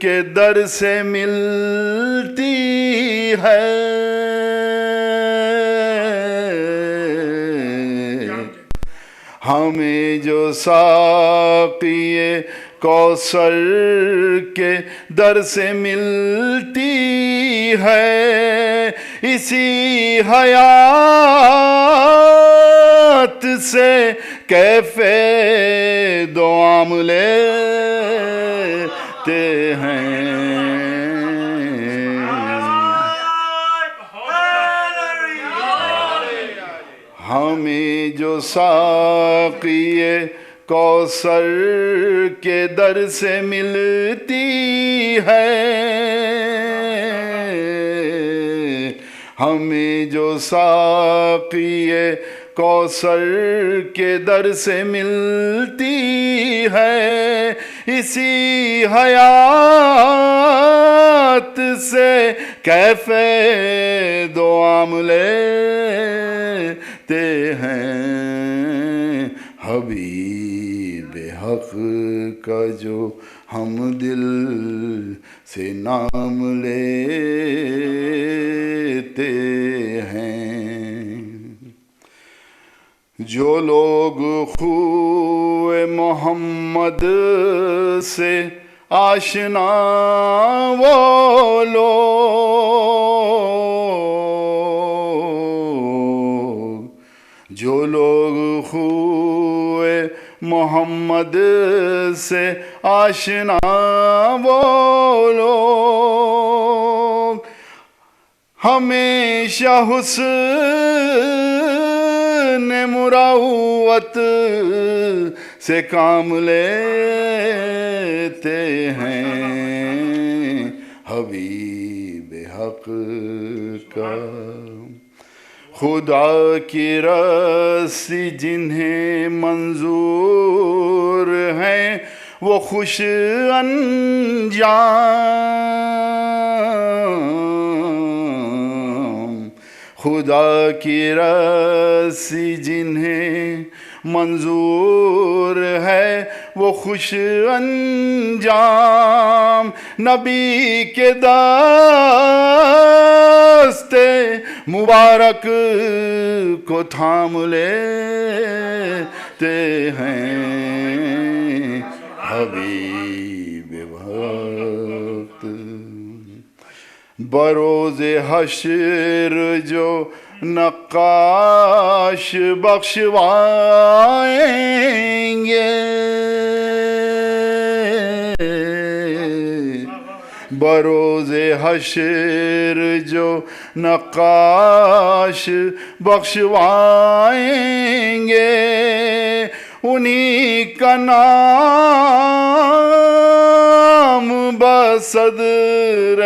کے در سے ملتی ہے، ہمیں جو ساقی کوثر کے در سے ملتی ہے، اسی حیات سے کیف دو عام لیتے ہیں۔ ہمیں جو ساقی کوثر کے در سے ملتی ہے، ہمیں جو ساقی کوثر کے در سے ملتی ہے، اسی حیات سے کیف دو عام لیتے ہیں۔ حبیب حق کا جو ہم دل سے نام لیتے ہیں، جو لوگ خوئے محمد سے آشنا وہ لوگ، جو لوگ خوئے محمد سے آشنا وہ لوگ، ہمیشہ حسن مروت سے کام لیتے ہیں۔ حبیب حق کا خدا کی رسی جنہیں منظور ہیں، وہ خوش انجام، خدا کی رسی جنہیں منظور ہے، وہ خوش انجام، نبی کے دست مبارک کو تھام لیتے ہیں۔ حبیب وقت بروز حشر جو نقاش بخشوائیں گے، بروز حشر جو نقاش بخشوائیں گے، انہی کا نام بصدر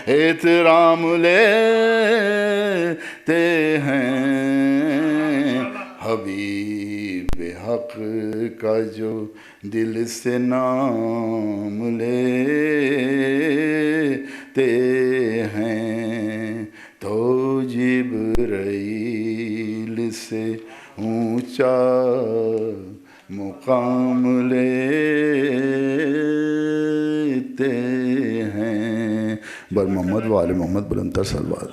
احترام لیتے ہیں۔ حبیب حق کا جو دل سے نام لیتے ہیں، تو جبرائیل سے اونچا مقام لیتے ہیں۔ بر محمد و آل محمد بلندتر صلوات۔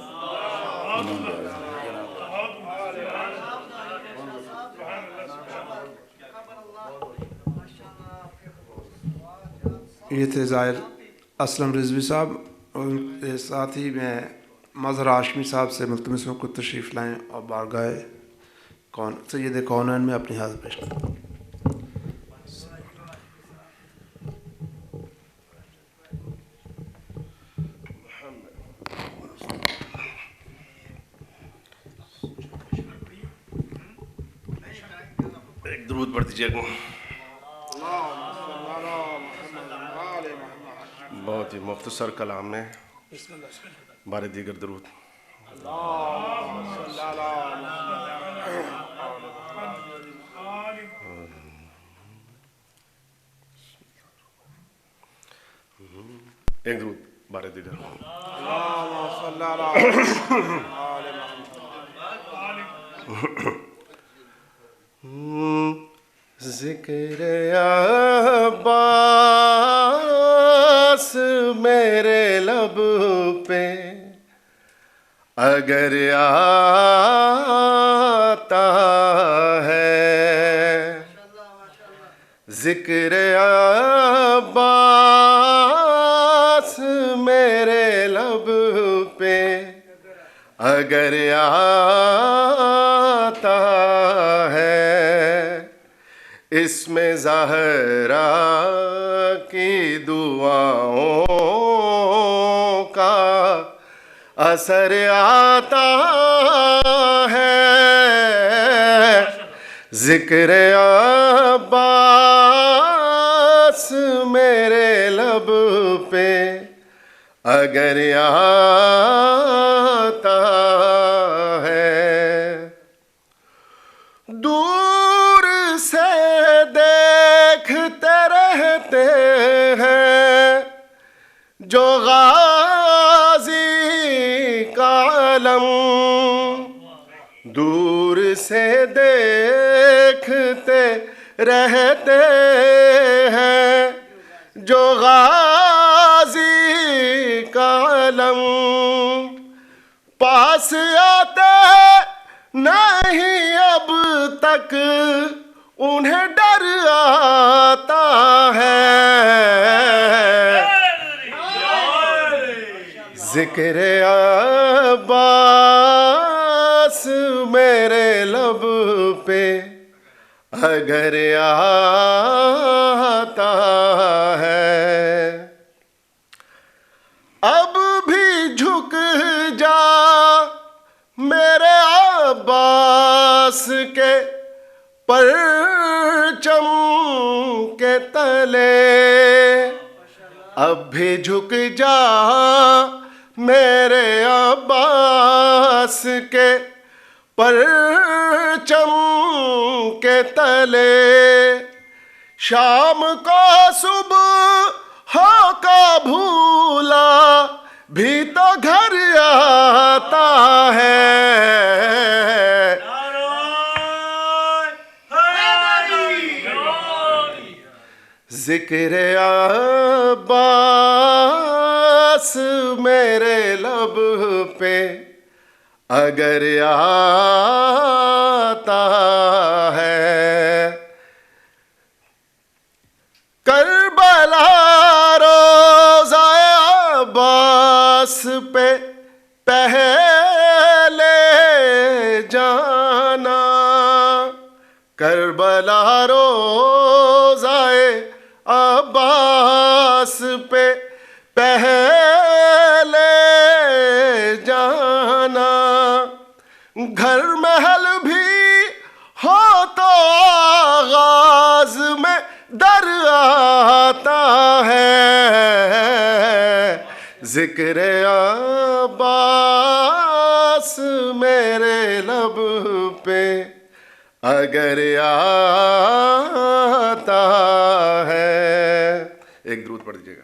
یہ تھے ظاہر اسلم رضوی صاحب، اور ساتھ ہی میں مظہر ہاشمی صاحب سے ملتمس ہوں کو تشریف لائیں اور بارگاہ سید کونین میں اپنی حاضر پیش کریں۔ ایک درود پڑھ دیجیے گا۔ بہت ہی مختصر کلام میں بارے دیگر درود۔ ایک درود بارے دیگر۔ ذکر عباس میرے لب پہ اگر آتا ہے، ذکر عباس میرے لب پہ اگر آتا ہے، اس میں زہرا کی دعاؤں کا اثر آتا ہے، ذکر عباس میرے لب پہ اگر آتا ہے، دور سے دیکھتے رہتے ہیں جو غازی کا علم، دور سے دیکھتے رہتے ہیں جو غازی کا علم، پاس آتے نہیں اب تک انہیں ڈر آتا ہے، ذکر عباس میرے لب پہ اگر آتا ہے، اب بھی جھک جا میرے عباس کے پرچم کے تلے، اب بھی جھک جا میرے عباس کے پرچم کے تلے، شام کو صبح کا بھولا بھی تو گھر آتا ہے، ذکر عباس میرے لب پہ اگر آتا ہے، کربلا روزہ عباس پہ پہلے جانا، کربلا روزہ عباس پہ پہلے جانا، گھر محل بھی ہو تو آغاز میں در آتا ہے، ذکر عباس میرے لب پہ اگر آتا ہے۔ ایک درود پڑھ دیجیے گا۔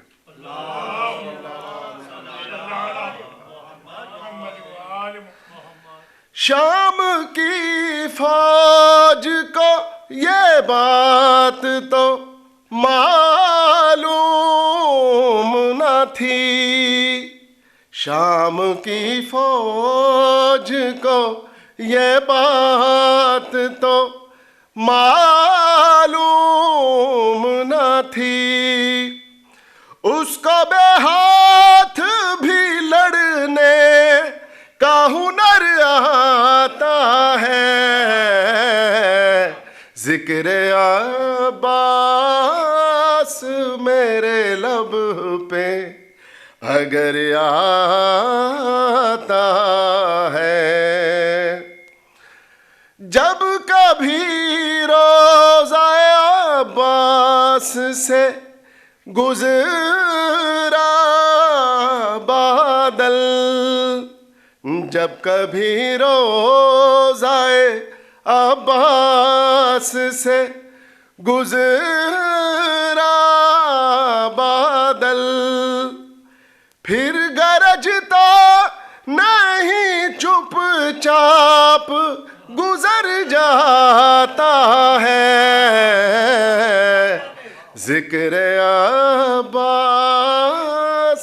شام کی فوج کو یہ بات تو معلوم نہ تھی، شام کی فوج کو یہ بات تو معلوم نہ تھی، اس کو بے ہاتھ بھی لڑنے کا ہنر آتا ہے، ذکر عباس میرے لب پہ اگر آتا ہے، جب کبھی روزہ عباس سے گزرا بادل، جب کبھی روزہ عباس سے گزرا بادل، پھر گرجتا نہیں چپ چاپ گزر جاتا ہے، ذکر عباس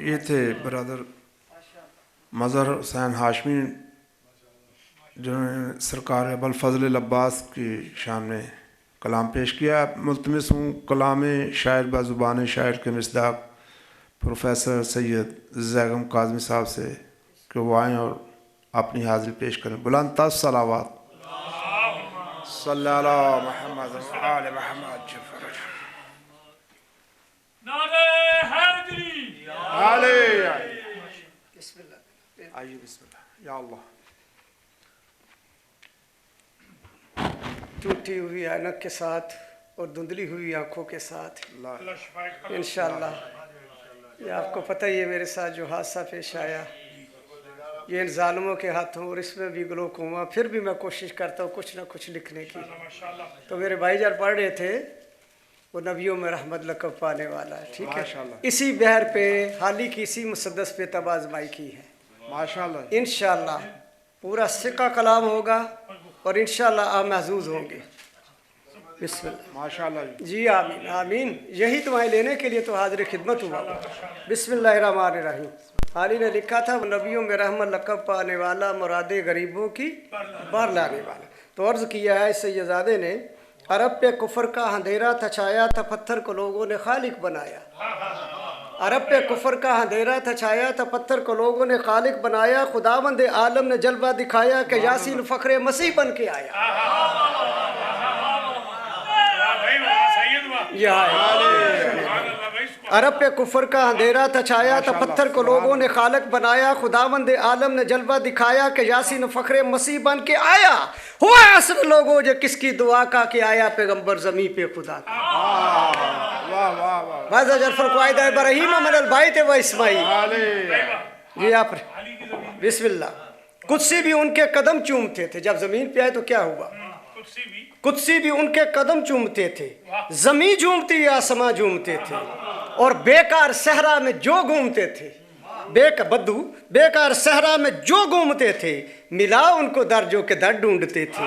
یہ تھے برادر مظہر حسین ہاشمی جنہوں نے سرکار ابوالفضل عباس کی شان میں کلام پیش کیا. ملتمس ہوں کلام شاعر بزبان شاعر کے مصداق پروفیسر سید زیغم کاظمی صاحب سے کہ وہ آئیں اور اپنی حاضری پیش کریں. بلند تر صلوات. صلی اللہ محمد آل محمد. نعرہ حیدری. بسم اللہ. آئیے بسم اللہ. یا اللہ. ٹوٹی ہوئی اینک کے ساتھ اور دھندلی ہوئی آنکھوں کے ساتھ انشاءاللہ. یہ آپ کو پتہ ہی ہے میرے ساتھ جو حادثہ پیش آیا یہ ان ظالموں کے ہاتھوں، اور اس میں بھی گلوکوما. پھر بھی میں کوشش کرتا ہوں کچھ نہ کچھ لکھنے کی. تو میرے بھائی جان پڑھ رہے تھے وہ نبیوں میں رحمت لقب پانے والا ہے. ٹھیک ہے، اسی بحر پہ حالی کی اسی مسدس پہ تب آزمائی کی ہے. ماشاءاللہ انشاءاللہ پورا سکہ کلام ہوگا اور انشاءاللہ آپ محظوظ ہوں گے. بسم اللہ. ماشاءاللہ جی آمین آمین. یہی دعائیں لینے کے لیے تو حاضر خدمت ہوا. بسم اللہ الرحمن الرحیم. حالی نے لکھا تھا وہ نبیوں میں رحمت لقب پانے والا، مراد غریبوں کی بار لانے والا. تو عرض کیا ہے سیدزادے نے، عرب پہ کفر کا اندھیرا تھا چھایا تھا، پتھر کو لوگوں نے خالق بنایا. عرب پہ کفر کا اندھیرا تھا چھایا تھا، پتھر کو لوگوں نے خالق بنایا. خداوند عالم نے جلوہ دکھایا کہ یاسین فخر مسیح بن کے آیا. عرب پہ کفر کا اندھیرا تھا چھایا تھا، پتھر کو لوگوں نے خالق بنایا. خداوند عالم نے جلوہ دکھایا کہ یاسین فخر مسیح بن کے آیا. ہوا عصر لوگوں جو کس کی دعا کا کہ آیا پیغمبر زمین پہ خدا کا. وَإِذَا جَرْفَ الْقَوَائِدَ إِبْرَاهِيمَ مِنَ الْبَيْتِ وَإِسْمَاعِيلَ. جی آپ بسم اللہ. قدسی بھی ان کے قدم چومتے تھے. جب زمین پہ آئے تو کیا ہوا؟ قدسی بھی ان کے قدم چومتے تھے. زمین جھومتی آسماں جھومتے تھے. اور بیکار صحرا میں جو گھومتے تھے، بیکار صحرا میں جو گھومتے تھے، ملا ان کو در جو کہ در ڈھونڈتے تھے.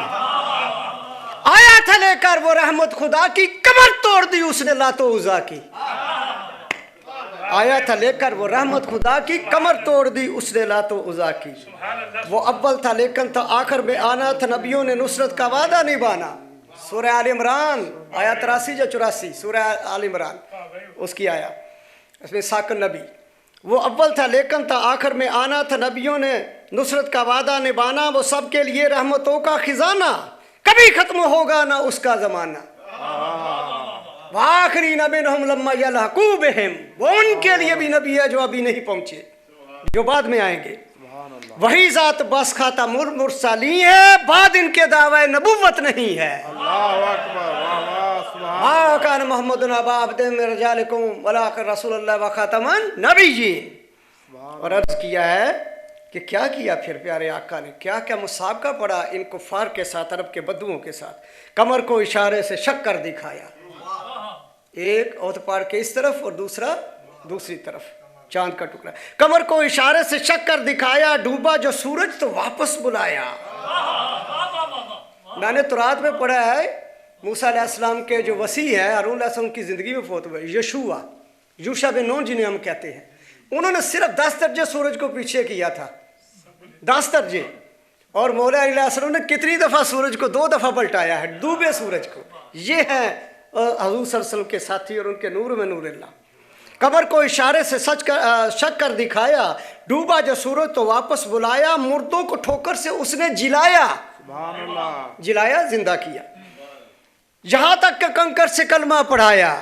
آیا تھا لے کر وہ رحمت خدا کی، کمر توڑ دی اس نے لات و عزا کی. آیا تھا لے کر وہ رحمت خدا کی، کمر توڑ دی اس نے لات و عزا کی. وہ اول تھا لیکن تھا آخر میں آنا تھا، نبیوں نے نصرت کا وعدہ نبھانا. سورہ آل عمران آیا 83 یا 84 سورہ آل عمران اس کی آیا، اس میں ساکن نبی. وہ اول تھا لیکن تھا آخر میں آنا تھا، نبیوں نے نصرت کا وعدہ نبھانا. وہ سب کے لیے رحمتوں کا خزانہ، کبھی ختم ہوگا نہ اس کا زمانہ. وآخرین منہم لما یلحقوا بہم. وہ ان کے لیے بھی نبی ہے جو ابھی نہیں پہنچے، جو بعد میں آئیں گے. وہی ذات بس خاتم المرسلین ہے، بعد ان کے دعوی نبوت نہیں ہے. ما کان محمد ابا عبد من رجالکم ولکن رسول اللہ و خاتم النبیین. اور عرض کیا ہے کہ کیا کیا پھر پیارے آقا نے، کیا کیا مسابقہ پڑا ان کفار کے ساتھ، عرب کے بدوؤں کے ساتھ. کمر کو اشارے سے شک کر دکھایا. ایک اوت پاڑ کے اس طرف اور دوسرا دوسری طرف، چاند کا ٹکڑا. کمر کو اشارے سے شک کر دکھایا، ڈوبا جو سورج تو واپس بلایا. میں نے تورات میں پڑھا ہے موسیٰ علیہ السلام کے جو وسیع ہے، ہارون علیہ السلام کی زندگی میں فوت ہوئے، یوشع بن نون جنہیں ہم کہتے ہیں. انہوں نے صرف 10 درجے سورج کو پیچھے کیا تھا، 10 درجے. اور مولا علیہ السلام نے کتنی دفعہ سورج کو 2 دفعہ پلٹایا ہے، ڈوبے سورج کو. یہ ہے حضور صلی اللہ علیہ وسلم کے ساتھی اور ان کے نور میں نور اللہ. قبر کو اشارے سے شک کر دکھایا، ڈوبا جو سورج تو واپس بلایا. مردوں کو ٹھوکر سے اس نے جلایا، جلایا زندہ کیا. یہاں تک کہ کنکر سے کلمہ پڑھایا.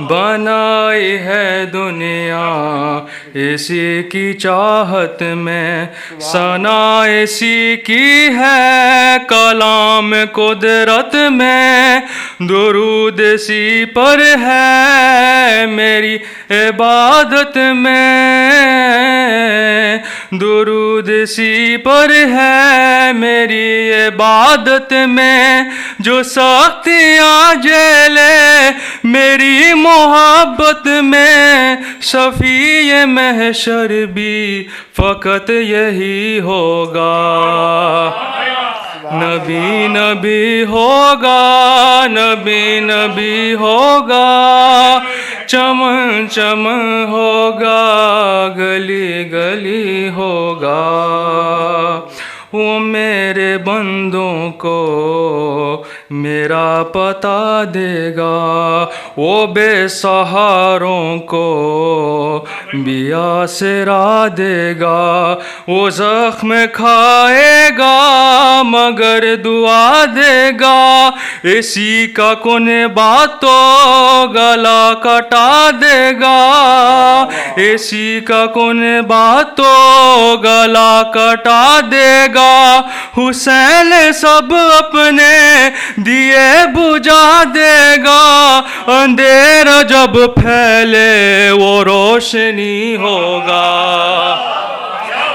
بنائی ہے دنیا اسی کی چاہت میں، ثنا اسی کی ہے کلام قدرت میں، درود اسی پر ہے میری عبادت میں، درود اسی پر ہے میری عبادت میں، جو سختیاں جھیلے میری محبت میں، شفیع محشر بھی فقط یہی ہوگا، نبی نبی ہوگا، نبی نبی ہوگا، چمن چمن ہوگا، گلی گلی ہوگا، وہ میرے بندوں کو میرا پتہ دے گا، وہ بے سہاروں کو بھی آسرا دے گا، وہ زخم کھائے گا مگر دعا دے گا، اسی کا کن باتوں گلا کٹا دے گا، اسی کا کن باتوں گلا کٹا دے گا، حسین سب اپنے دیے بجھا دے گا، اندھیرا جب پھیلے وہ روشنی ہوگا،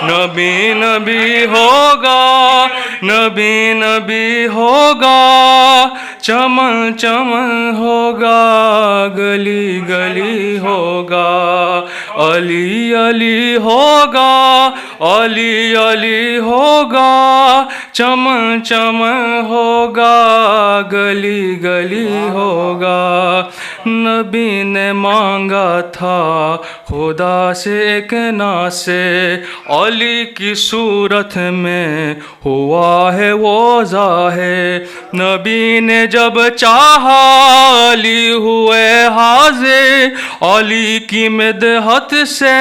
نبی نبی ہوگا، نبی نبی ہوگا، چمن چمن ہوگا، گلی گلی ہوگا، علی علی ہوگا، علی علی ہوگا، چمن چمن ہوگا، گلی گلی ہوگا، نبی نے مانگا تھا خدا سے ایک ناسے، علی کی صورت میں ہوا ہے وہ ظاہر، نبی نے جب چاہا علی ہوئے حاضر، علی کی مدحت سے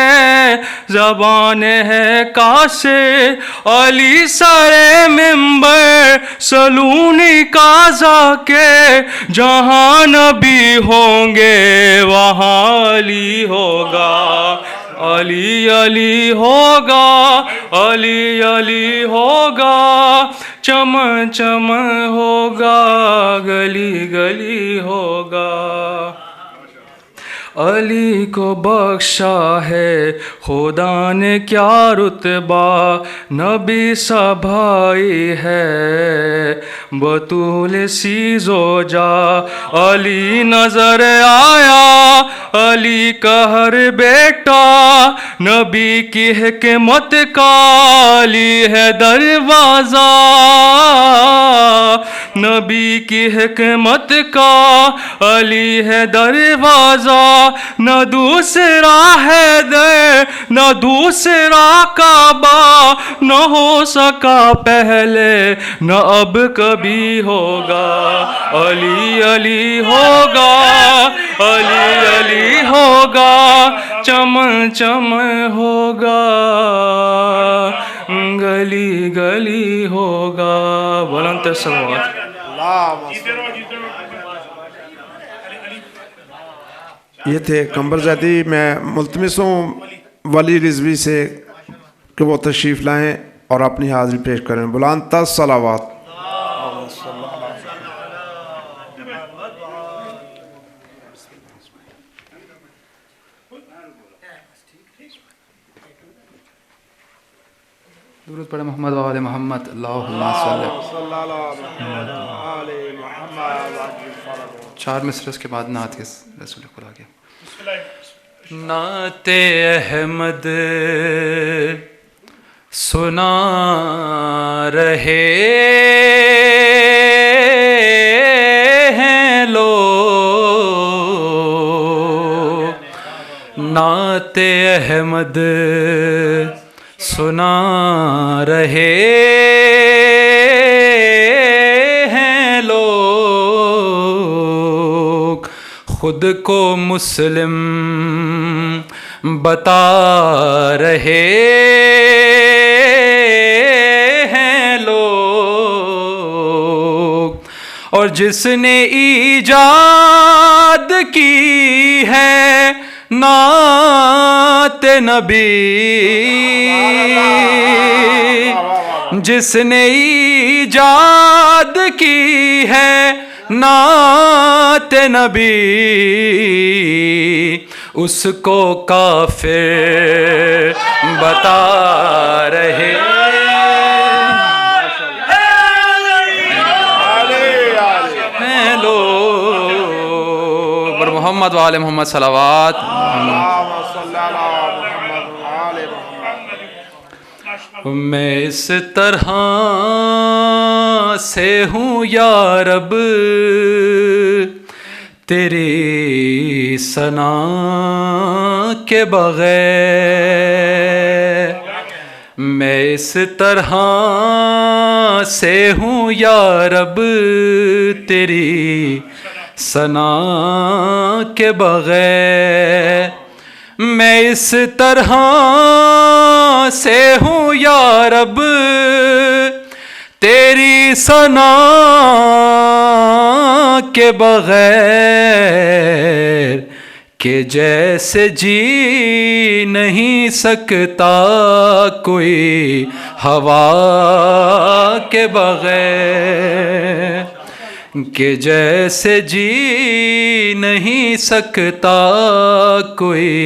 زبان ہے قاصر، علی سر منبر سلونی قاضا کے، جہاں نبی ہوں گے وہاں علی ہوگا، علی علی ہوگا، علی علی ہوگا، چمن چمن ہوگا، گلی گلی ہوگا، علی کو بخشا ہے خدا نے کیا رتبہ، نبی سا بھائی ہے بطول سی زوجہ، علی نظر آیا علی کا ہر بیٹا، نبی کی حکمت کا علی ہے دروازہ، نبی کی حکمت کا علی ہے دروازہ، نہ دوسرا حیدر نہ دوسرا کعبہ، نہ ہو سکا پہلے نہ اب کبھی ہوگا، علی علی ہوگا، علی علی ہوگا، چمن چمن ہوگا، گلی گلی ہوگا، بلند صلوات۔ یہ تھے قمر زیدی، میں ملتمس ہوں ولی رضوی سے کہ وہ تشریف لائیں اور اپنی حاضری پیش کریں، بلند تر صلوات۔ درود پڑھے محمد و آل محمد، اللہم صلی چار مصرع اس کے بعد نعت کے رسول خدا کے، نعت احمد سنا رہے ہیں لوگ، نعت احمد سنا رہے ہیں لوگ، خود کو مسلم بتا رہے ہیں لوگ، اور جس نے ایجاد کی ہے نعت نبی، جس نے ایجاد کی ہے نعت نبی، اس کو کافر بتا رہے ہیں لوگ۔ بر محمد وآل محمد صلوات۔ میں اس طرح سے ہوں یا رب تیری ثنا کے بغیر، میں اس طرح سے ہوں یا رب تیری ثنا کے بغیر، میں اس طرح سے ہوں یا رب تیری ثنا کے بغیر، کہ جیسے جی نہیں سکتا کوئی ہوا کے بغیر، کہ جیسے جی نہیں سکتا کوئی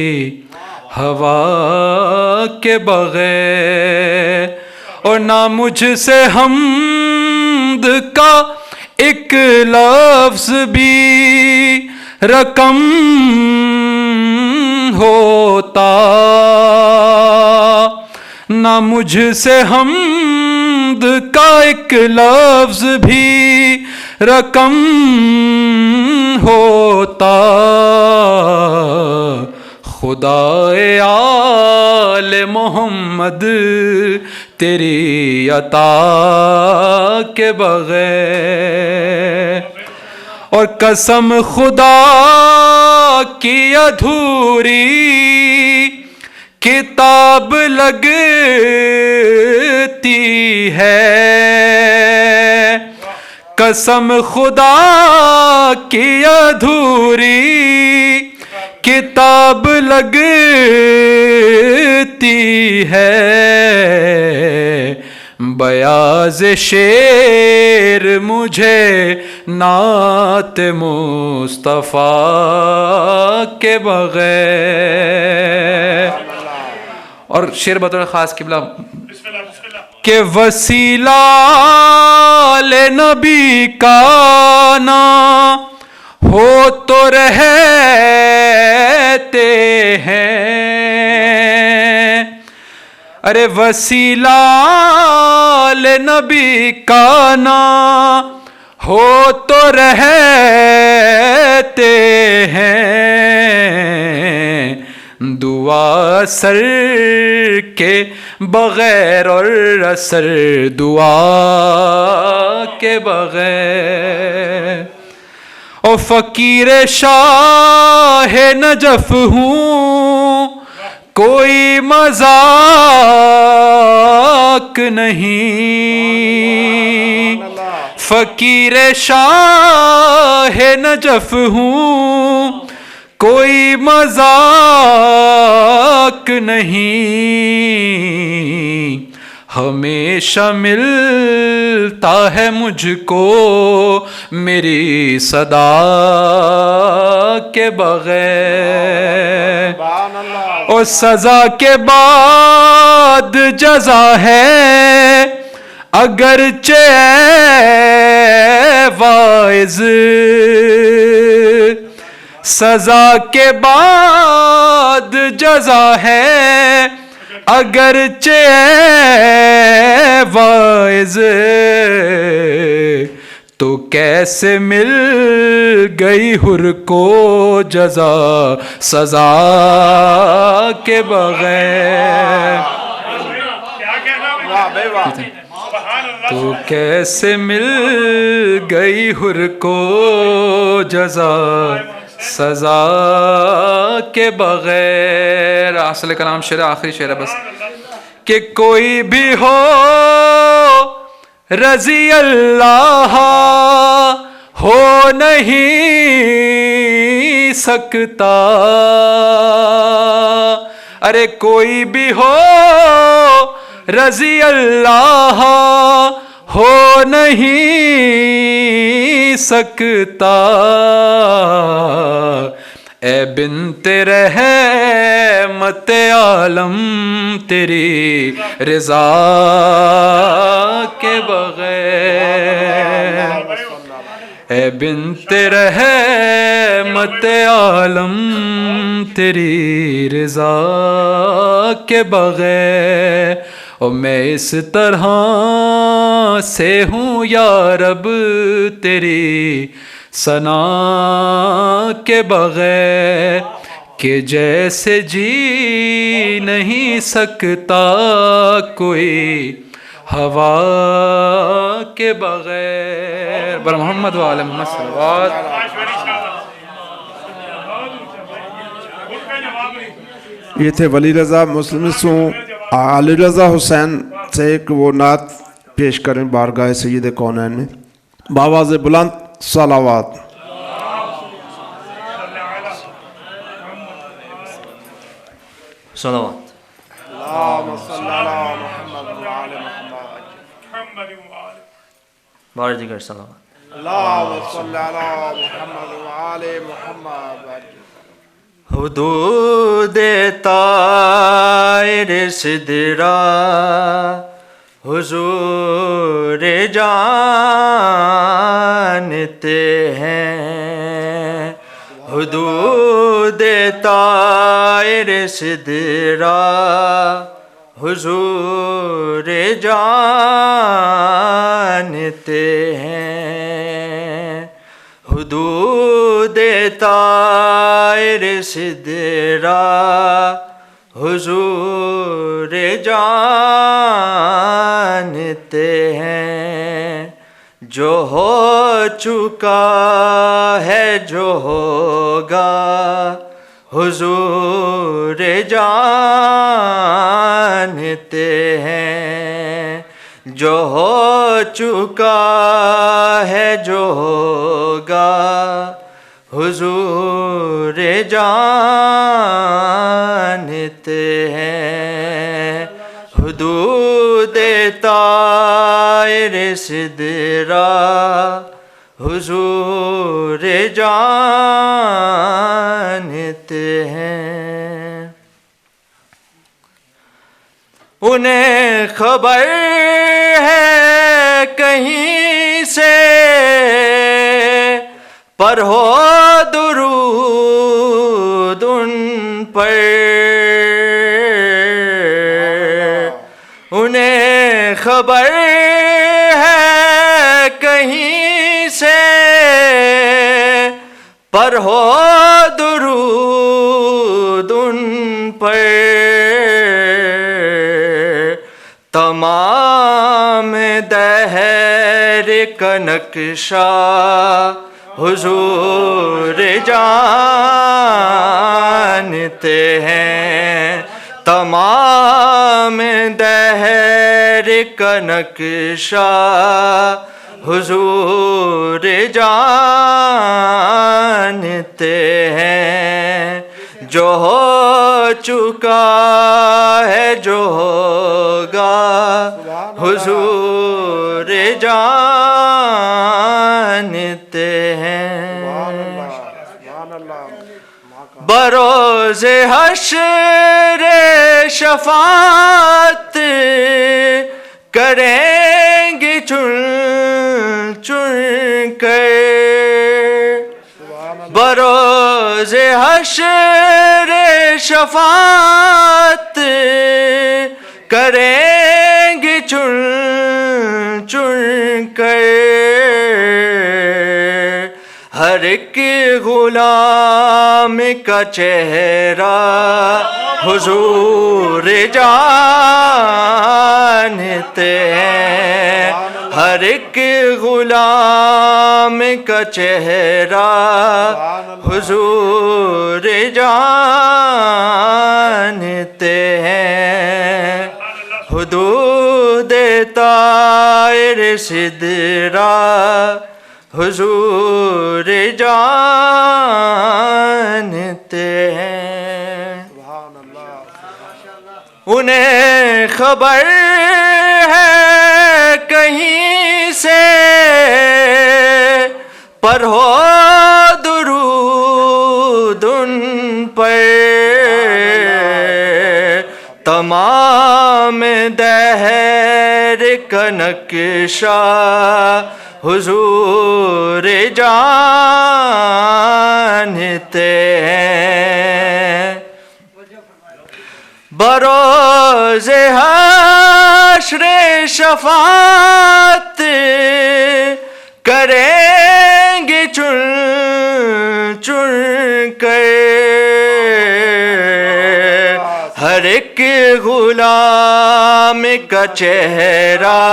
ہوا کے بغیر، اور نہ مجھ سے حمد کا ایک لفظ بھی رقم ہوتا، نہ مجھ سے حمد کا ایک لفظ بھی رقم ہوتا، خدائے آل محمد تیری عطا کے بغیر، اور قسم خدا کی ادھوری کتاب لگتی ہے، قسم خدا کی ادھوری کتاب لگتی ہے، بیاض شعر مجھے نعت مصطفیٰ کے بغیر، اور شعر بطور خاص قبلہ کہ وسیلہ نبی کا نہ ہو تو رہتے ہیں، ارے وسیلہ نبی کا نہ ہو تو رہتے ہیں، دعا سر کے بغیر اور اثر دعا کے بغیر، اور فقیر شاہ نجف ہوں کوئی مذاق نہیں، فقیر شاہ نجف ہوں کوئی مذاق نہیں، ہمیشہ ملتا ہے مجھ کو میری صدا کے بغیر، اور سزا کے بعد جزا ہے اگرچہ واعظ، سزا کے بعد جزا ہے اگرچہ واعظ، تو کیسے مل گئی حر کو جزا سزا کے بغیر، تو کیسے مل گئی حر کو جزا سزا کے بغیر۔ اصل کلام شعر آخری شعر ہے بس، کہ کوئی بھی ہو رضی اللہ ہو نہیں سکتا. ارے کوئی بھی ہو رضی اللہ ہو نہیں سکتا. اے بنت رحمت عالم تیری رضا کے بغیر. اے بنت رحمت عالم تیری رضا کے بغیر. اور میں اس طرح سے ہوں یا رب تیری ثنا کے بغیر کہ جیسے جی نہیں سکتا کوئی ہوا کے بغیر. بر محمد وعلی محمد صلوات. یہ تھے ولی رضا مسلم سوں علی رضا حسین سے ایک وہ نعت پیش کریں بارگاہ سید کونین میں بآواز بلند صلوات. صلوات. بار دیگر صلوات. حدود طائر سدرا حضور جانتے ہیں. حدود طائر سدرا حضور جانتے ہیں. حدود طائر سدرا حضور جانتے ہیں. جو ہو چکا ہے جو ہوگا حضور جانتے ہیں. جو ہو چکا ہے جو ہوگا حضور جانتے ہیں. حدود طائر سدرا حضور جانتے ہیں. انہیں خبر ہے کہیں سے پر ہو درود ان پر. انہیں خبر ہے کہیں سے پر ہو درود ان پر. تمام دہر کا نقشہ حضور جانتے ہیں. تمام دہر کا نقشہ حضور جانتے ہیں. جو ہو چکا ہے جو ہوگا حضور جانتے ہیں. بروز حشر شفاعت کریں گے چن چن کر. بروز حشر شفاعت کریں گے چن چن کر. ہر ایک غلام کا چہرہ حضور جانتے ہیں. ہر ایک غلام کا چہرہ حضور جانتے ہیں. حدود طائر سدرا حضور جانتے ہیں. انہیں خبر ہے کہیں سے پر ہو درود ان پر. تمام دہر کا نقشہ حضور جانتے ہیں. بروز حشر شفاعت کریں گے چن چن کر ہر ایک غلام کا چہرہ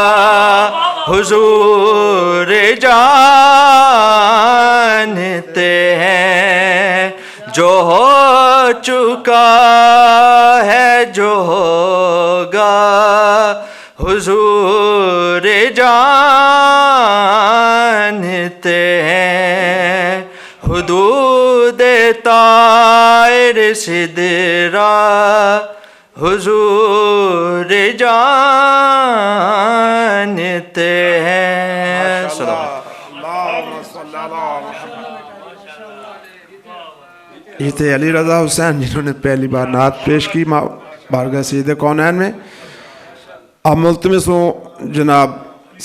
حضور جانتے ہیں. جو ہو چکا ہے جو ہوگا حضور جانتے ہیں. حدود طائر سدرہ حضور جانتے ہیں. یہ تھے علی رضا حسین جنہوں نے پہلی بار نعت پیش کی بارگاہ سید کونین میں. اب ملتمس ہوں جناب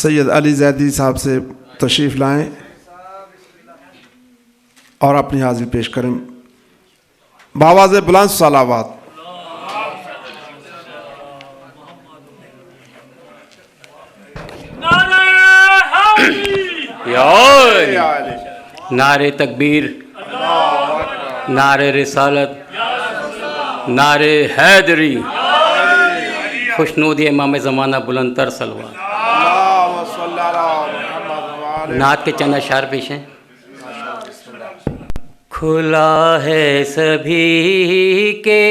سید علی زیدی صاحب سے تشریف لائیں اور اپنی حاضری پیش کریں بآواز بلند صلوات. نعرے تکبیر، نعرے رسالت، نعرے حیدری، خوشنودی امام زمانہ بلند تر صلوات. نعت کے چند اشعار پیش ہیں. کھلا ہے سبھی کے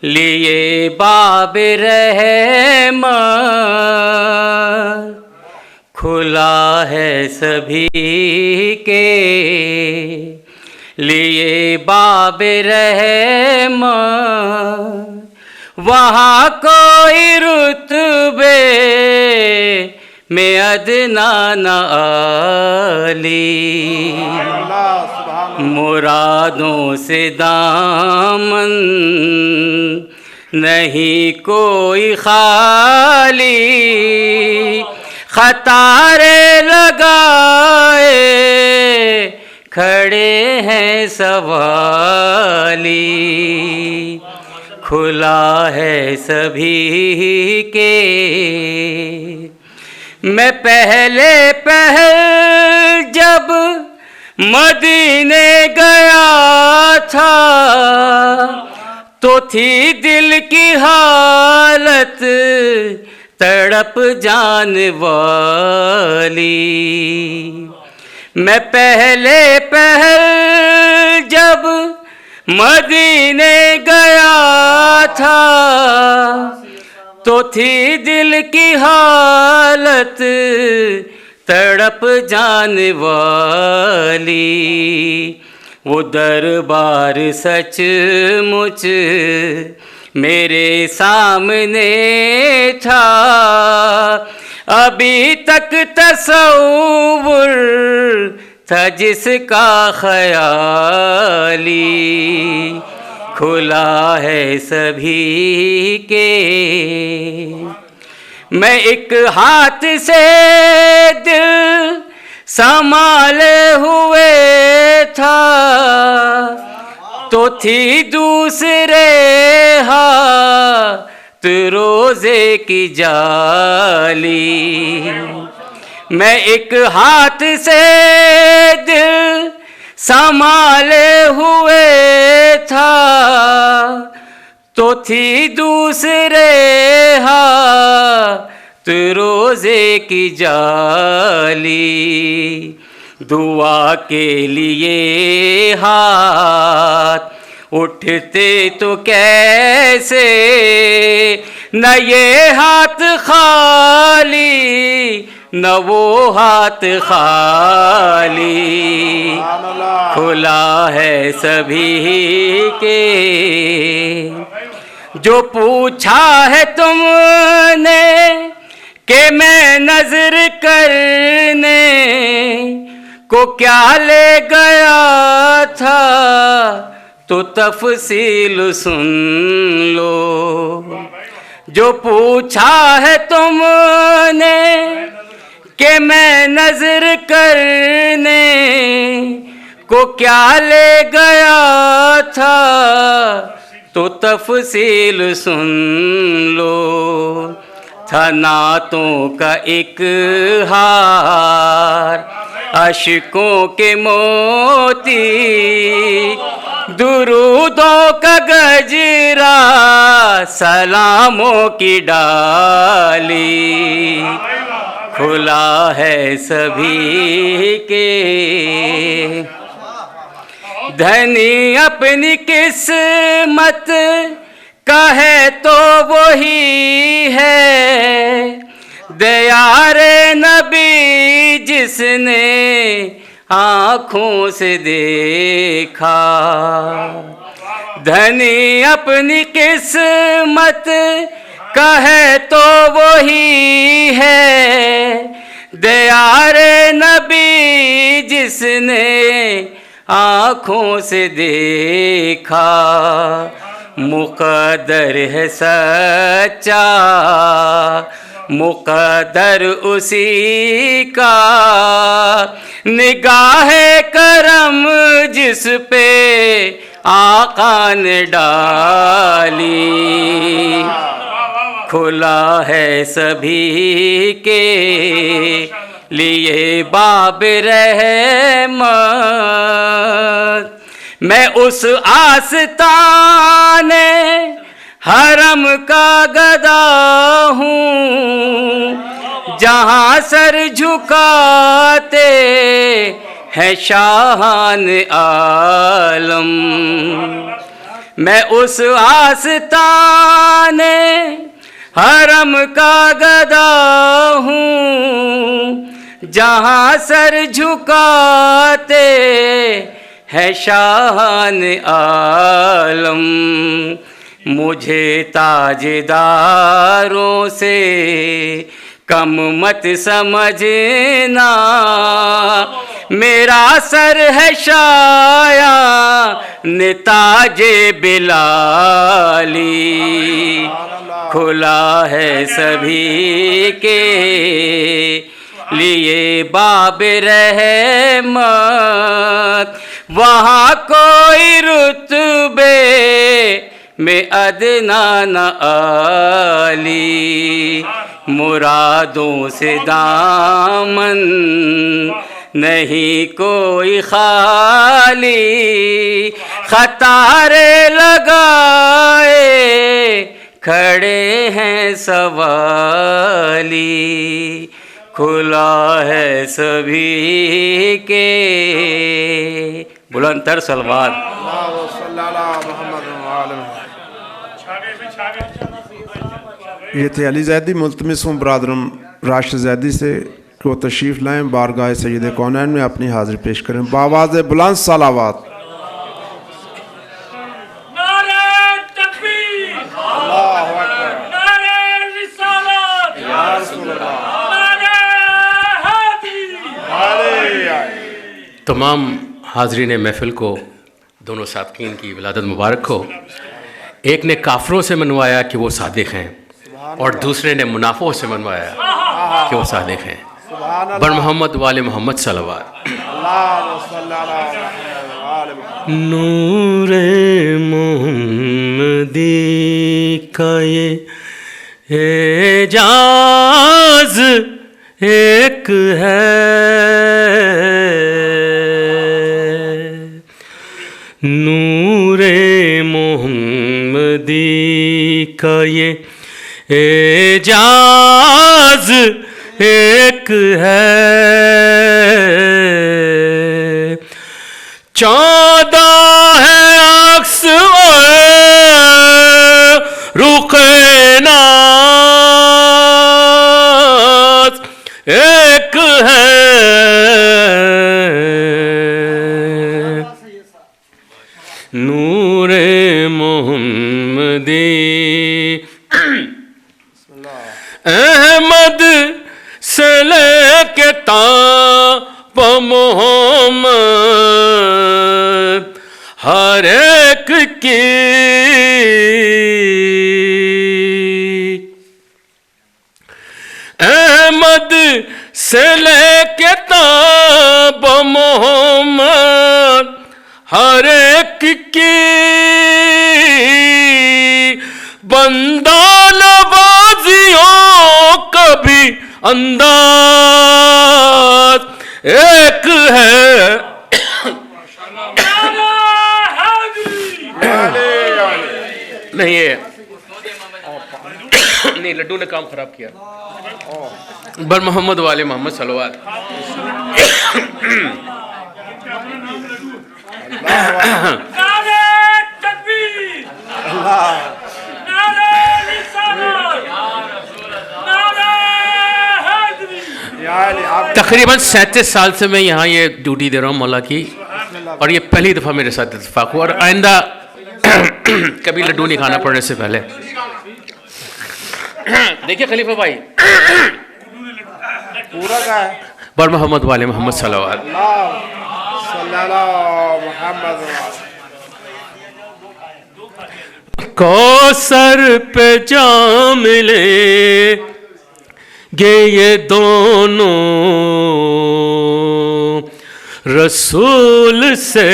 لیے باب رحمت، کھلا ہے سبھی کے لیے باب رحمت. وہاں کوئی رتبے میں ادنا نہ عالی، مرادوں سے دامن نہیں کوئی خالی. قطارے لگائے کھڑے ہیں سوالی، کھلا ہے سبھی کے. میں پہلے جب مدینے گیا تھا تو تھی دل کی حالت تڑپ جان والی. میں پہلے جب مدینے گیا تھا تو تھی دل کی حالت تڑپ جان والی. وہ دربار سچ مچ میرے سامنے تھا، ابھی تک تصور تھا جس کا خیالی. کھلا ہے سبھی کے. میں ایک ہاتھ سے دل سنبھالے ہوئے تھا تو تھی دوسرے ہاتھ روزے کی جالی. میں ایک ہاتھ سے دل سنبھالے ہوئے تھا تو تھی دوسرے ہاتھ روزے کی جالی. دعا کے لیے ہاتھ اٹھتے تو کیسے نہ یہ ہاتھ خالی نہ وہ ہاتھ خالی کھلا ہے سبھی کے جو پوچھا ہے تم نے کہ میں نظر کرنے کو کیا لے گیا تھا تو تفصیل سن لو جو پوچھا ہے تم نے کہ میں نظر کرنے کو کیا لے گیا تھا تو تفصیل سن لو تھا نعتوں کا ایک ہار اشکوں کے موتی درودوں کا گجرا سلاموں کی ڈالی کھلا ہے سبھی کے دھنی اپنی قسمت کا ہے تو وہی ہے دیار نبی جس نے آنکھوں سے دیکھا دھنی اپنی قسمت کا ہے تو وہی ہے دیار نبی جس نے آنکھوں سے دیکھا مقدر ہے سچا مقدر اسی کا نگاہ کرم جس پہ آقا نے ڈالی کھلا ہے سبھی کے لیے باب رحمت میں اس آستان حرم کا گدا ہوں جہاں سر جھکاتے ہیں شاہان عالم میں اس آستان حرم کا گدا ہوں جہاں سر جھکاتے ہے شاہان عالم مجھے تاجداروں سے کم مت سمجھنا میرا سر ہے شایان تاج بلالی کھلا ہے سبھی کے لیے باب رحمت وہاں کوئی رتبے میں ادنا نہ عالی مرادوں سے دامن نہیں کوئی خالی خطارے لگائے کھڑے ہیں سوالی کھلا ہے سبھی کے بلند تر سلوات یہ تھے علی زیدی ملتمس ہوں برادرم راشد زیدی سے کہ وہ تشریف لائیں بارگاہ سید کونین میں اپنی حاضری پیش کریں بآواز بلند صلوات نعرہ تکبیر نعرہ رسالت نعرہ حیدری تمام حاضرین محفل کو دونوں صادقین کی ولادت مبارک ہو ایک نے کافروں سے منوایا کہ وہ صادق ہیں اور دوسرے نے منافقوں سے منوایا کہ وہ صادق ہیں بر محمد وال محمد صلوات نور محمدی کا یہ اعجاز ایک ہے نور محمدی کا یہ اعجاز ایک ہے 14 ہے عکس نور محمدی احمد سے لے کے تاب محمد ہر ایک کی احمد سے لے کے تاب محمد ہر ایک کی بندہ نوازیوں کا بھی انداز ایک ہے. نہیں یہ نہیں لڈو نے کام خراب کیا. بر محمد والے محمد صلوات. نعرہ تکبیر، نعرہ رسالت، نعرہ حیدری. تقریباً 37 سال سے میں یہاں یہ ڈیوٹی دے رہا ہوں مولا کی، اور یہ پہلی دفعہ میرے ساتھ اتفاق ہوا، اور آئندہ کبھی لڈو نہیں کھانا پڑنے سے پہلے. دیکھیے خلیفہ بھائی پورا کا ہے. بر محمد والے محمد صلوات. صلی اللہ محمد. کوثر پہ جام لے گے یہ دونوں رسول سے،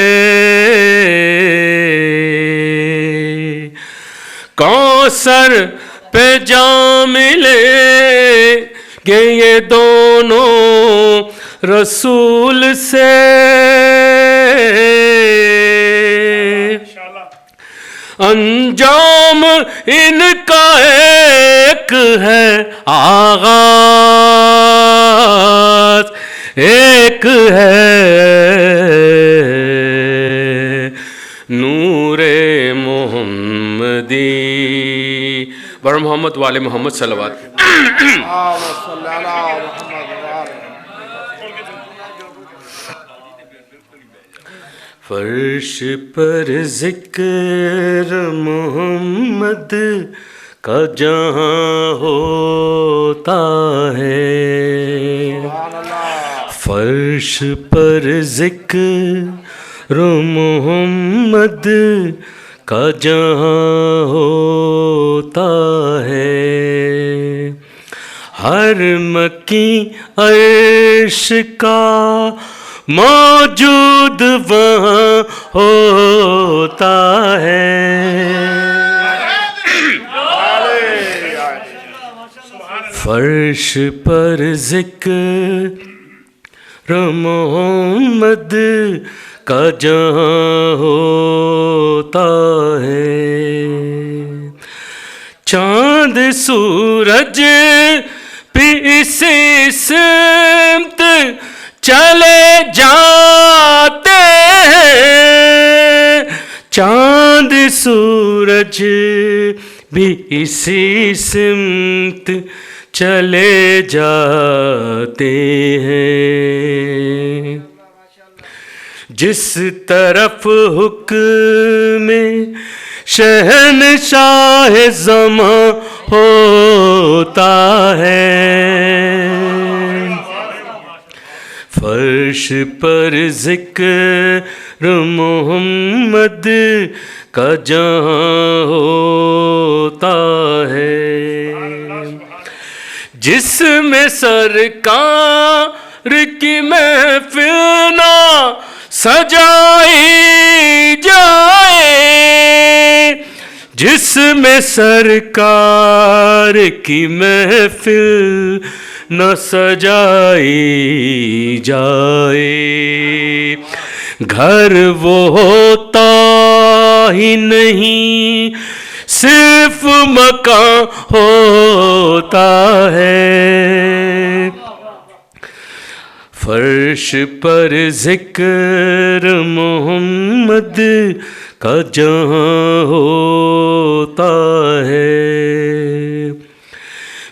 کوثر پہ جام لے گے یہ دونوں رسول سے، انجام ان کا ایک ہے، آغاز ایک ہے، نور محمدی. بر محمد والے محمد صلوات. فرش پر ذکر محمد کا جہاں ہوتا ہے، فرش پر ذکر محمد کا جہاں ہوتا ہے، ہر مکی عرش کا موجود وہاں ہوتا ہے، فرش پر ذکر محمد کا جہاں ہوتا ہے، چاند سورج بھی اسی سمت چلے جاتے ہیں، چاند سورج بھی اسی سمت چلے جاتے ہیں، جس طرف حکم شہنشاہ زمان ہوتا ہے، فرش پر ذکر محمد کا جہاں ہوتا ہے، جس میں سرکار کی محفل نہ سجائی جائے، جس میں سرکار کی محفل نہ سجائی جائے، گھر وہ ہوتا ہی نہیں صرف مکان ہوتا ہے، فرش پر ذکر محمد کا جہاں ہوتا ہے،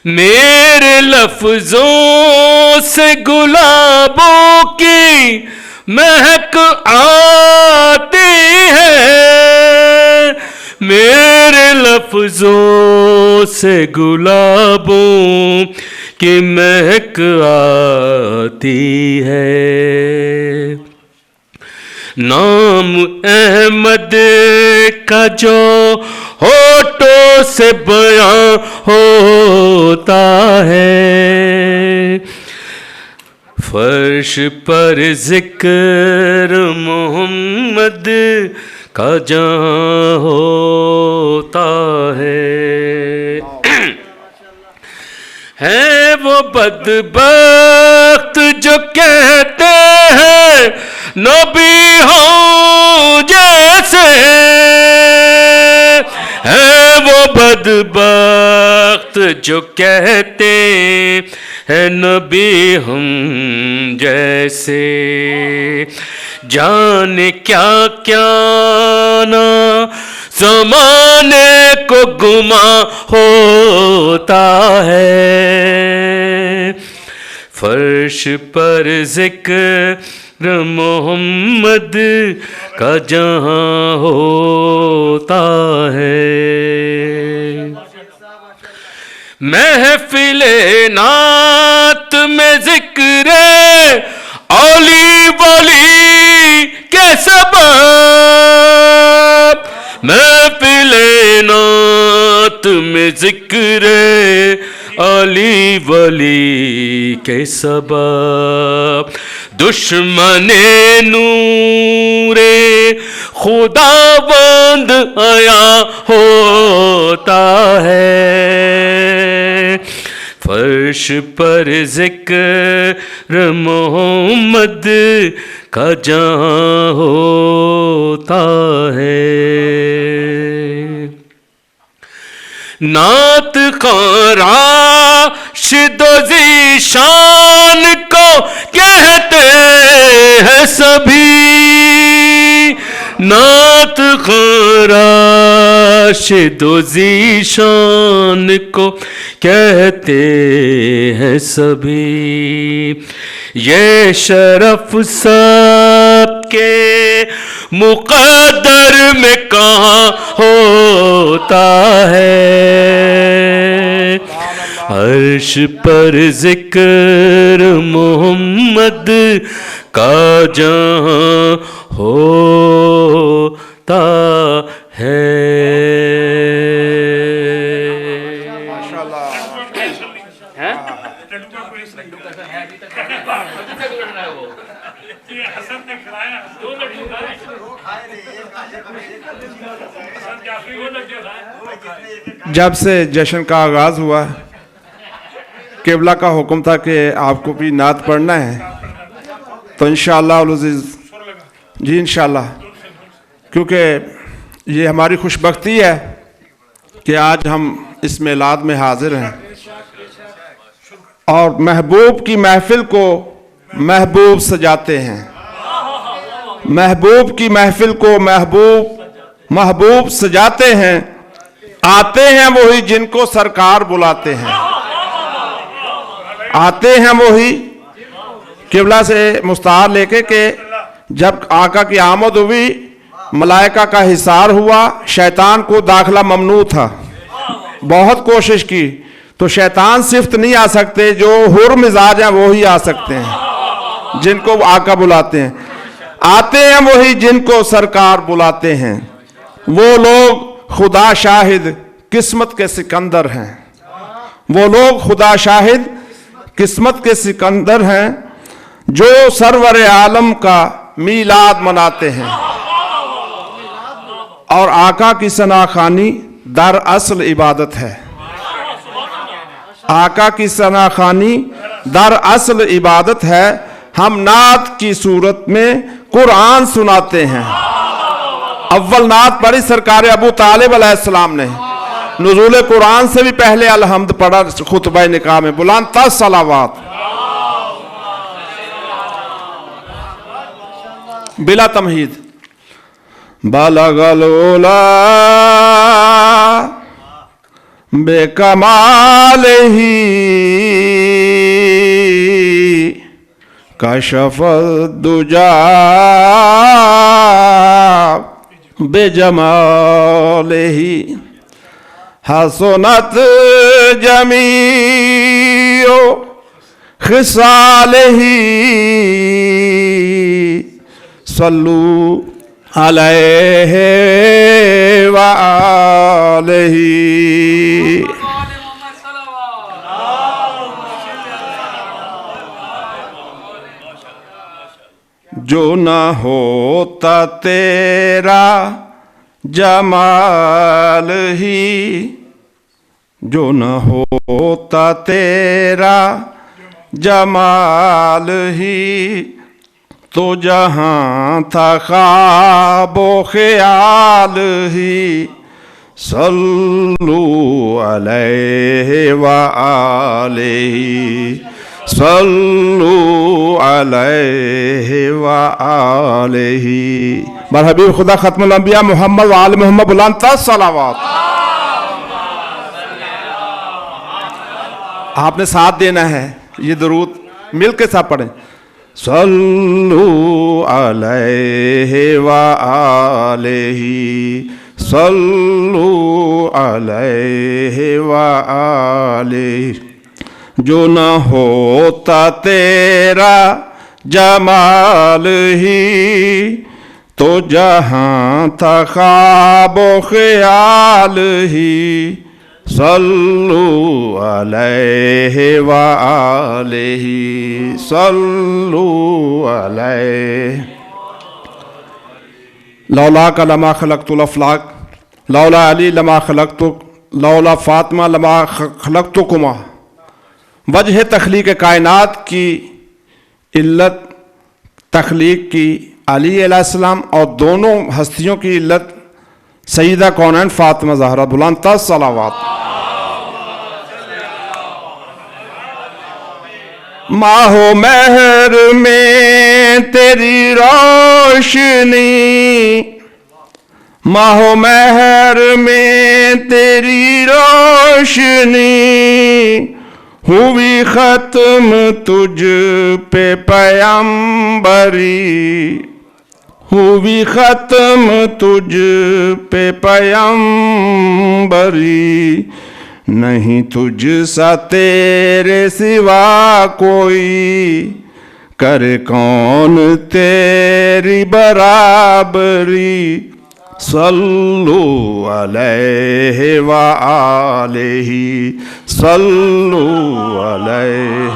میرے لفظوں سے گلابوں کی مہک آتی ہے، میرے لفظوں سے گلابوں کی مہک آتی ہے، نام احمد کا جو ہونٹوں سے بیاں ہوتا ہے، فرش پر ذکر محمد کا جہاں ہوتا ہے وہ بدبخت جو کہتے ہیں نبی ہوں جیسے، ہے وہ بدبخت جو کہتے ہیں نبی ہم جیسے، جانے کیا کیا نا زمانے کو گما ہوتا ہے، فرش پر ذکر محمد کا جہاں ہوتا ہے، محفل نعت میں ذکر اولی ولی کے سبب، محفل نعت میں ذکر علی ولی کے سبب، دشمن نور خدا بند آیا ہوتا ہے، فرش پر ذکر محمد کا جہاں ہوتا ہے، نعت خواں راشد و ذیشان کو کہتے ہیں سبھی، نعت خواں راشد و ذیشان کو کہتے ہیں سبھی، یہ شرف سب کے مقدر میں کہاں ہوتا ہے، عرش پر ذکر محمد کا جہاں ہوتا ہے۔ جب سے جشن کا آغاز ہوا قبلہ کا حکم تھا کہ آپ کو بھی نعت پڑھنا ہے، تو انشاءاللہ العزیز جی انشاءاللہ، کیونکہ یہ ہماری خوش بختی ہے کہ آج ہم اس میلاد میں حاضر ہیں اور محبوب کی محفل کو محبوب سجاتے ہیں، محبوب کی محفل کو محبوب سجاتے ہیں، آتے ہیں وہی جن کو سرکار بلاتے ہیں، آتے ہیں وہی قبلہ سے مستعار لے کے کہ جب آقا کی آمد ہوئی ملائکہ کا حصار ہوا، شیطان کو داخلہ ممنوع تھا، بہت کوشش کی تو شیطان صفت نہیں آ سکتے، جو حر مزاج ہیں وہی آ سکتے ہیں جن کو آقا بلاتے ہیں، آتے ہیں وہی جن کو سرکار بلاتے ہیں، وہ لوگ خدا شاہد قسمت کے سکندر ہیں، وہ لوگ خدا شاہد قسمت کے سکندر ہیں جو سرور عالم کا میلاد مناتے ہیں، اور آقا کی ثنا خوانی در اصل عبادت ہے، آقا کی ثنا خوانی در اصل عبادت ہے، ہم نعت کی صورت میں قرآن سناتے ہیں، اول نعت پڑھی سرکار ابو طالب علیہ السلام نے، نزول قرآن سے بھی پہلے الحمد پڑھا خطبہ نکاح میں، بلند تر صلوات بلا تمہید، بلغ العلا بے کمال ہی کشف الدجا بجماله حسنت جميع خصاله صلوا عليه وآله جو نہ ہوتا تیرا جمال ہی جو نہ ہوتا تیرا جمال ہی تو جہاں تھا خواب و خیال ہی صلو علیہ وآلہ صلو علیہ وآلہ بر حبیب خدا ختم الانبیاء محمد وآل محمد بلند تر صلوات. آپ نے ساتھ دینا ہے یہ درود مل کے ساتھ پڑھیں. صلو علیہ وآلہ صلو علیہ وآلہ جو نہ ہوتا تیرا جمال ہی تو جہاں تھا خواب و خیال ہی صلو علیہ وآلہ صلو علیہ. لولا کا لما خلقت الافلاق لولا علی لما خلقت لولا فاطمہ لما خلقتکما. وجہ تخلیق کائنات کی علت تخلیق کی علی علیہ السلام اور دونوں ہستیوں کی علت سیدہ کونین فاطمہ زہرا بلند تر صلوات. ماہ و مہر میں تیری روشنی ماہ و مہر میں تیری روشنی ہوئی ختم تجھ پہ پیمبری ہوئی ختم تجھ پہ پیمبری نہیں تجھ سا تیرے سوا کوئی کرے کون تیری برابری صلو علیہ وآلہ صلو علیہ.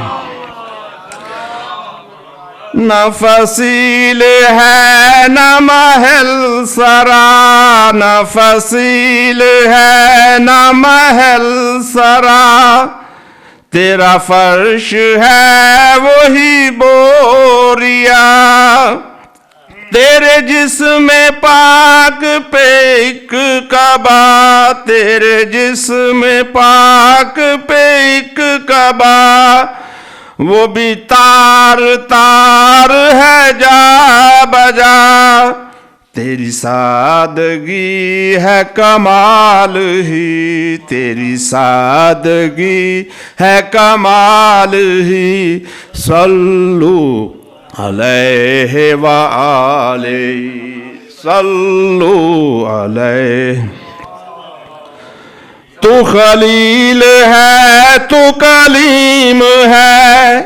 نہ فصیل ہے نہ محل سرا نہ فصیل ہے نہ محل سرا تیرا فرش ہے وہی بوریا تیرے جسم پاک پہ ایک کعبہ تیرے جسم پاک پہ ایک کعبہ وہ بھی تار تار ہے جا بجا تیری سادگی ہے کمال ہی تیری سادگی ہے کمال ہی صلو علیہ وآلہ صلو علیہ. تو خلیل ہے تو کلیم ہے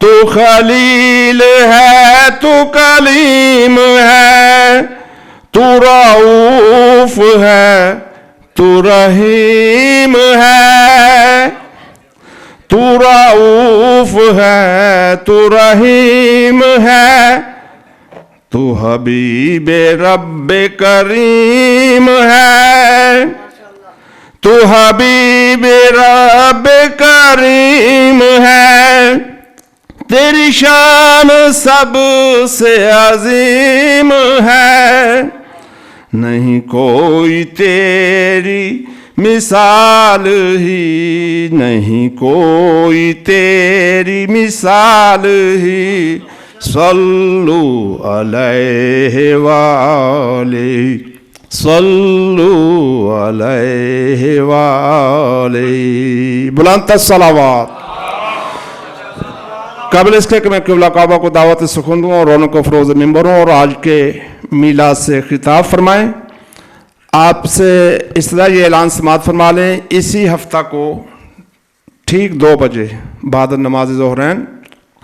تو خلیل ہے تو کلیم ہے تو رؤوف ہے تو رحیم ہے تو رؤوف ہے تو رحیم ہے تو حبیب رب کریم ہے تو حبیب رب کریم ہے تیری شان سب سے عظیم ہے نہیں کوئی تیری مثال ہی نہیں کوئی تیری مثال ہی صلو علیہ وآلہ صلو علیہ وآلہ بلند الصلوات. قبل اس کے کہ میں قبلہ کعبہ کو دعوت سکون دوں اور رونق و فروز ممبروں اور آج کے میلاد سے خطاب فرمائیں. آپ سے ابتدائی اعلان سماعت فرما لیں. اسی ہفتہ کو ٹھیک 2 بجے بعد نماز ظہرین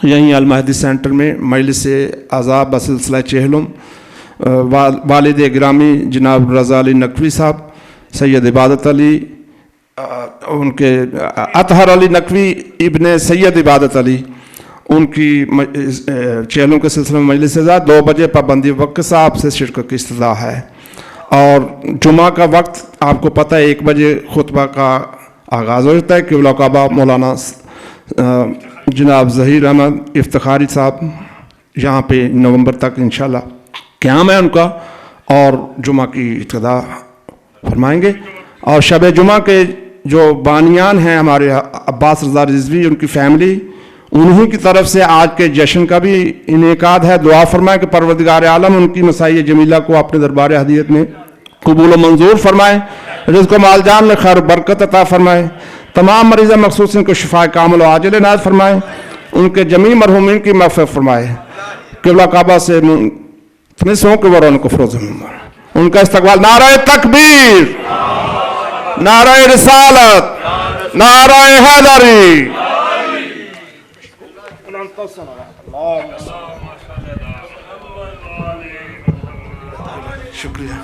یہیں المہدی سینٹر میں مجلس اعضاء بسلسلہ چہلم والد گرامی جناب رضا علی نقوی صاحب، سید عبادت علی، ان کے اطہر علی نقوی ابن سید عبادت علی، ان کی چہلم کے سلسلے میں مجلس اعضاء 2 بجے پابندی وقت صاحب سے شرکت کی استدعا ہے. اور جمعہ کا وقت آپ کو پتہ ہے 1 بجے خطبہ کا آغاز ہو جاتا ہے. قبلہ کعبہ مولانا جناب ظہیر احمد افتخاری صاحب یہاں پہ نومبر تک انشاءاللہ قیام ہے ان کا، اور جمعہ کی ابتدا فرمائیں گے. اور شب جمعہ کے جو بانیان ہیں ہمارے عباس رضا رضوی، ان کی فیملی، انہی کی طرف سے آج کے جشن کا بھی انعقاد ہے. دعا فرمائیں کہ پروردگار عالم ان کی مسائی جمیلہ کو اپنے دربار ہدیت میں قبول و منظور فرمائے، رزق و مال جان میں خیر و برکت عطا فرمائے، تمام مریضہ مخصوص ان کو شفاء کامل و عاجل عنایت فرمائے، ان کے جمیع مرحومین کی مغفرت فرمائے، قبلہ کعبہ سے منتمس ہوں کہ وہ ان کو فروز ان کا استقبال. نعرہ تکبیر، نعرہ رسالت، نعرہ حیدری. شکریہ.